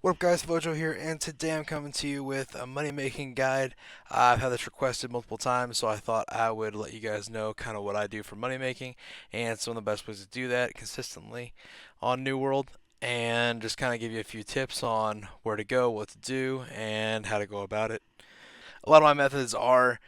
What up guys, Vojo here, and today I'm coming to you with a money making guide. I've had this requested multiple times, so I thought I would let you guys know kind of what I do for money making and some of the best ways to do that consistently on New World, and just kind of give you a few tips on where to go, what to do, and how to go about it. A lot of my methods are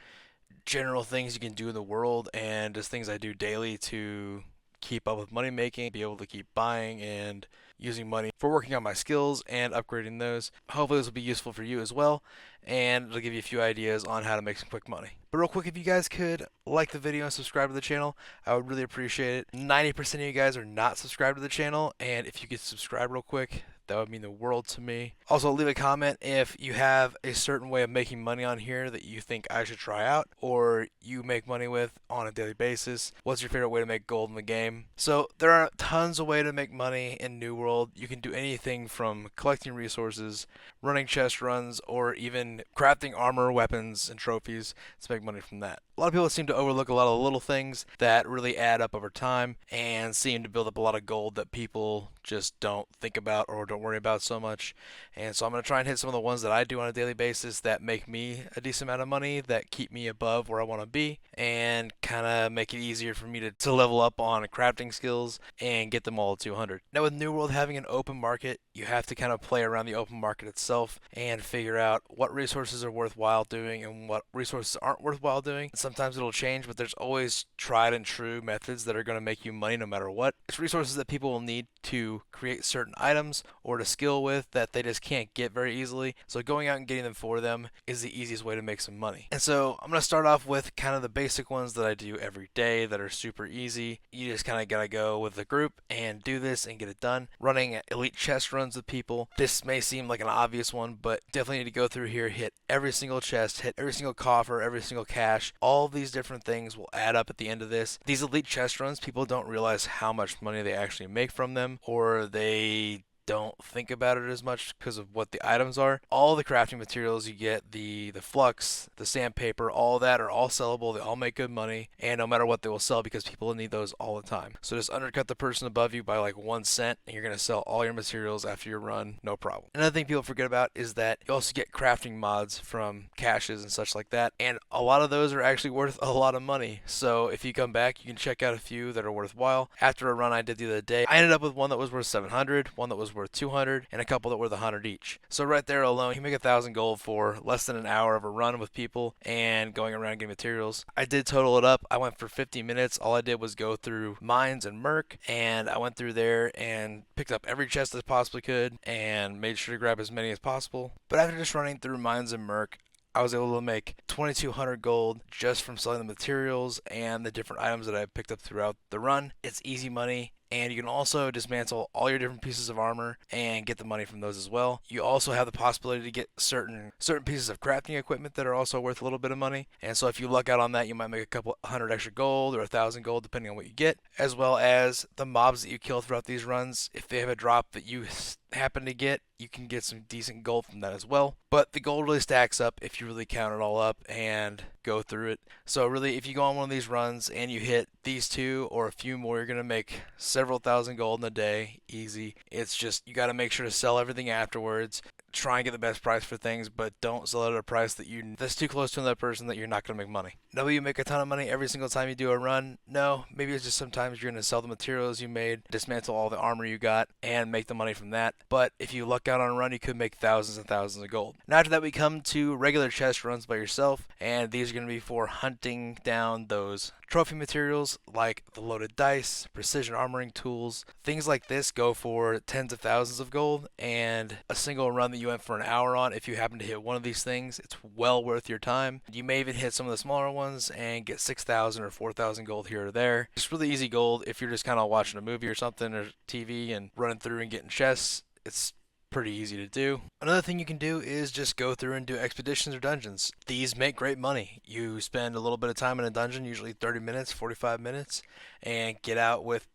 general things you can do in the world and just things I do daily to keep up with money making, be able to keep buying and using money for working on my skills and upgrading those. Hopefully, this will be useful for you as well, and it'll give you a few ideas on how to make some quick money. But real quick, if you guys could like the video and subscribe to the channel, I would really appreciate it. 90% of you guys are not subscribed to the channel, and if you could subscribe real quick, that would mean the world to me. Also, leave a comment if you have a certain way of making money on here that you think I should try out or you make money with on a daily basis. What's your favorite way to make gold in the game? So, there are tons of ways to make money in New World. You can do anything from collecting resources, running chest runs, or even crafting armor, weapons, and trophies to make money from that. A lot of people seem to overlook a lot of the little things that really add up over time and seem to build up a lot of gold that people just don't think about or don't worry about so much. And so I'm going to try and hit some of the ones that I do on a daily basis that make me a decent amount of money, that keep me above where I want to be, and kind of make it easier for me to level up on crafting skills and get them all to 200. Now, with New World having an open market, you have to kind of play around the open market itself and figure out what resources are worthwhile doing and what resources aren't worthwhile doing. Sometimes it'll change, but there's always tried and true methods that are going to make you money no matter what. It's resources that people will need to create certain items or to skill with that they just can't get very easily. So going out and getting them for them is the easiest way to make some money. And so I'm going to start off with kind of the basic ones that I do every day that are super easy. You just kind of got to go with the group and do this and get it done. Running elite chest runs with people. This may seem like an obvious one, but definitely need to go through here, hit every single chest, hit every single coffer, every single cache. All of these different things will add up at the end of this. These elite chest runs, people don't realize how much money they actually make from them, or they don't think about it as much because of what the items are. All the crafting materials you get, the flux, the sandpaper, all that are all sellable. They all make good money, and no matter what, they will sell because people need those all the time. So just undercut the person above you by like 1 cent, and you're gonna sell all your materials after your run, no problem. Another thing people forget about is that you also get crafting mods from caches and such like that, and a lot of those are actually worth a lot of money. So if you come back, you can check out a few that are worthwhile. After a run I did the other day, I ended up with one that was worth 700, one that was worth 200, and a couple that were the 100 each. So right there alone, you make 1,000 gold for less than an hour of a run with people and going around getting materials. I did total it up. I went for 50 minutes. All I did was go through mines and Merc, and I went through there and picked up every chest I possibly could and made sure to grab as many as possible. But after just running through mines and Merc, I was able to make 2,200 gold just from selling the materials and the different items that I picked up throughout the run. It's easy money, and you can also dismantle all your different pieces of armor and get the money from those as well. You also have the possibility to get certain pieces of crafting equipment that are also worth a little bit of money, and so if you luck out on that, you might make a couple hundred extra gold or 1,000 gold depending on what you get, as well as the mobs that you kill throughout these runs. If they have a drop that you happen to get, you can get some decent gold from that as well. But the gold really stacks up if you really count it all up and go through it. So really, if you go on one of these runs and you hit these two or a few more, you're gonna make several thousand gold in a day, easy. It's just you got to make sure to sell everything afterwards. Try and get the best price for things, but don't sell it at a price that's too close to another person that you're not going to make money. No, you make a ton of money every single time you do a run. No, maybe it's just sometimes you're going to sell the materials you made, dismantle all the armor you got, and make the money from that. But if you luck out on a run, you could make thousands and thousands of gold. Now after that, we come to regular chest runs by yourself, and these are going to be for hunting down those trophy materials like the loaded dice, precision armoring tools. Things like this go for tens of thousands of gold, and a single run that you went for an hour on, if you happen to hit one of these things, it's well worth your time. You may even hit some of the smaller ones and get 6,000 or 4,000 gold here or there. It's really easy gold if you're just kind of watching a movie or something or TV and running through and getting chests. It's pretty easy to do. Another thing you can do is just go through and do expeditions or dungeons. These make great money. You spend a little bit of time in a dungeon, usually 30 minutes, 45 minutes, and get out with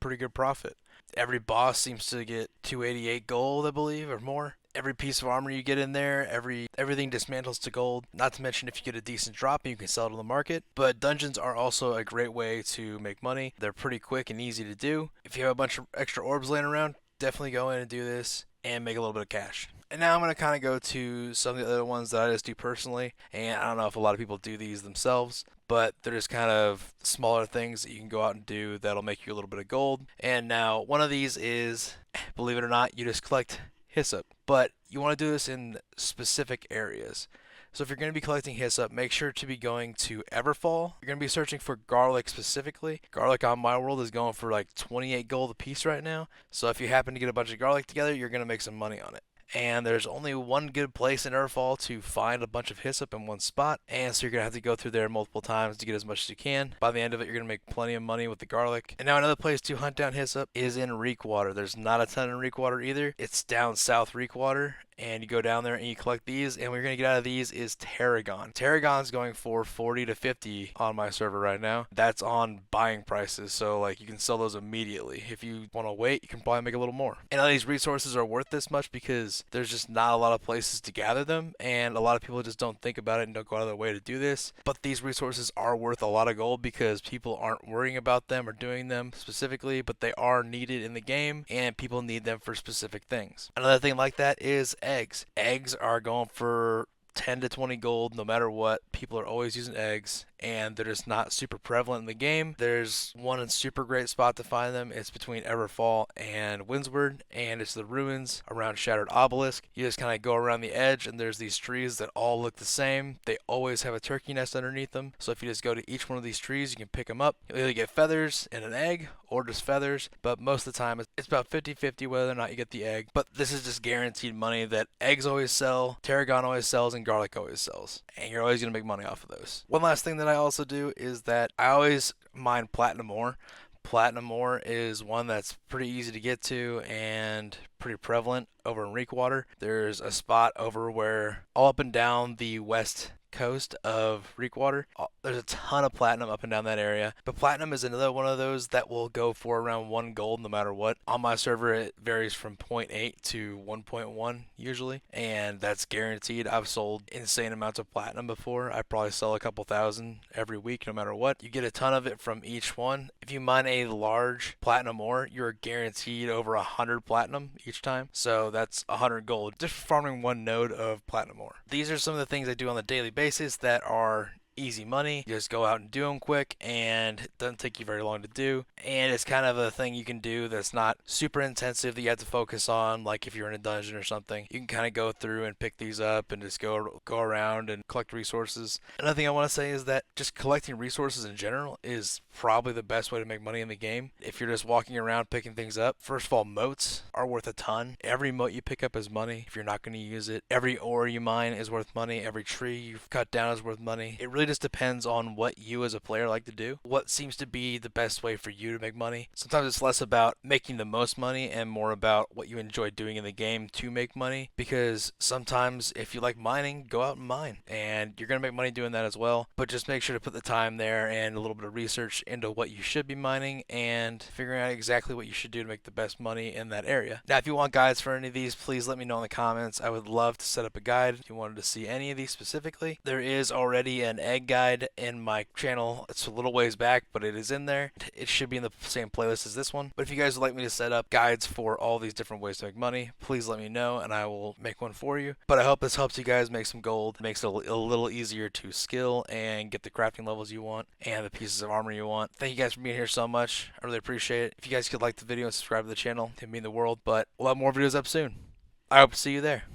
pretty good profit. Every boss seems to get 288 gold, I believe, or more. Every piece of armor you get in there, everything dismantles to gold. Not to mention if you get a decent drop, you can sell it on the market. But dungeons are also a great way to make money. They're pretty quick and easy to do. If you have a bunch of extra orbs laying around, definitely go in and do this. and make a little bit of cash. And now I'm going to kind of go to some of the other ones that I just do personally. And I don't know if a lot of people do these themselves, but they're just kind of smaller things that you can go out and do that'll make you a little bit of gold. And now one of these is, believe it or not, you just collect hyssop. But you want to do this in specific areas. So if you're going to be collecting hyssop, make sure to be going to Everfall. You're going to be searching for garlic specifically. Garlic on my world is going for like 28 gold a piece right now. So if you happen to get a bunch of garlic together, you're going to make some money on it. And there's only one good place in Everfall to find a bunch of hyssop in one spot, and so you're going to have to go through there multiple times to get as much as you can. By the end of it, you're going to make plenty of money with the garlic. And now another place to hunt down hyssop is in Reekwater. There's not a ton in Reekwater either. It's down south Reekwater, and you go down there and you collect these, and what you're going to get out of these is Tarragon. Tarragon's going for 40 to 50 on my server right now. That's on buying prices, so like you can sell those immediately. If you want to wait, you can probably make a little more. And all these resources are worth this much because there's just not a lot of places to gather them, and a lot of people just don't think about it and don't go out of their way to do this. But these resources are worth a lot of gold because people aren't worrying about them or doing them specifically, but they are needed in the game, and people need them for specific things. Another thing like that is eggs. Eggs are going for 10 to 20 gold no matter what. People are always using eggs, and they're just not super prevalent in the game. There's one super great spot to find them. It's between Everfall and Windsward, and it's the ruins around Shattered Obelisk. You just kind of go around the edge, and there's these trees that all look the same. They always have a turkey nest underneath them, so if you just go to each one of these trees, you can pick them up. You'll either get feathers and an egg, or just feathers, but most of the time it's about 50-50 whether or not you get the egg. But this is just guaranteed money that eggs always sell, tarragon always sells, and garlic always sells, and you're always going to make money off of those. One last thing that I also do is that I always mine platinum ore. Platinum ore is one that's pretty easy to get to and pretty prevalent over in Reekwater. There's a spot over where all up and down the west coast of Reekwater, there's a ton of platinum up and down that area. But platinum is another one of those that will go for around 1 gold no matter what. On my server, it varies from 0.8 to 1.1 usually, and that's guaranteed. I've sold insane amounts of platinum before. I probably sell a couple thousand every week no matter what. You get a ton of it from each one. If you mine a large platinum ore, you're guaranteed over 100 platinum each time. So that's 100 gold just farming one node of platinum ore. These are some of the things I do on a daily basis that are easy money. You just go out and do them quick, and it doesn't take you very long to do, and it's kind of a thing you can do that's not super intensive that you have to focus on. Like if you're in a dungeon or something, you can kind of go through and pick these up and just go around and collect resources. Another thing I want to say is that just collecting resources in general is probably the best way to make money in the game. If you're just walking around picking things up, first of all, motes are worth a ton. Every mote you pick up is money if you're not going to use it. Every ore you mine is worth money. Every tree you've cut down is worth money. It really just depends on what you as a player like to do. What seems to be the best way for you to make money. Sometimes it's less about making the most money and more about what you enjoy doing in the game to make money, because sometimes if you like mining, go out and mine, and you're going to make money doing that as well. But just make sure to put the time there and a little bit of research into what you should be mining and figuring out exactly what you should do to make the best money in that area. Now, if you want guides for any of these, please let me know in the comments. I would love to set up a guide if you wanted to see any of these specifically. There is already an egg guide in my channel. It's a little ways back, but it is in there. It should be in the same playlist as this one. But if you guys would like me to set up guides for all these different ways to make money, please let me know and I will make one for you. But I hope this helps you guys make some gold. It makes it a little easier to skill and get the crafting levels you want and the pieces of armor you want. Thank you guys for being here so much. I really appreciate it. If you guys could like the video and subscribe to the channel, it'd mean the world. But we'll have more videos up soon. I hope to see you there.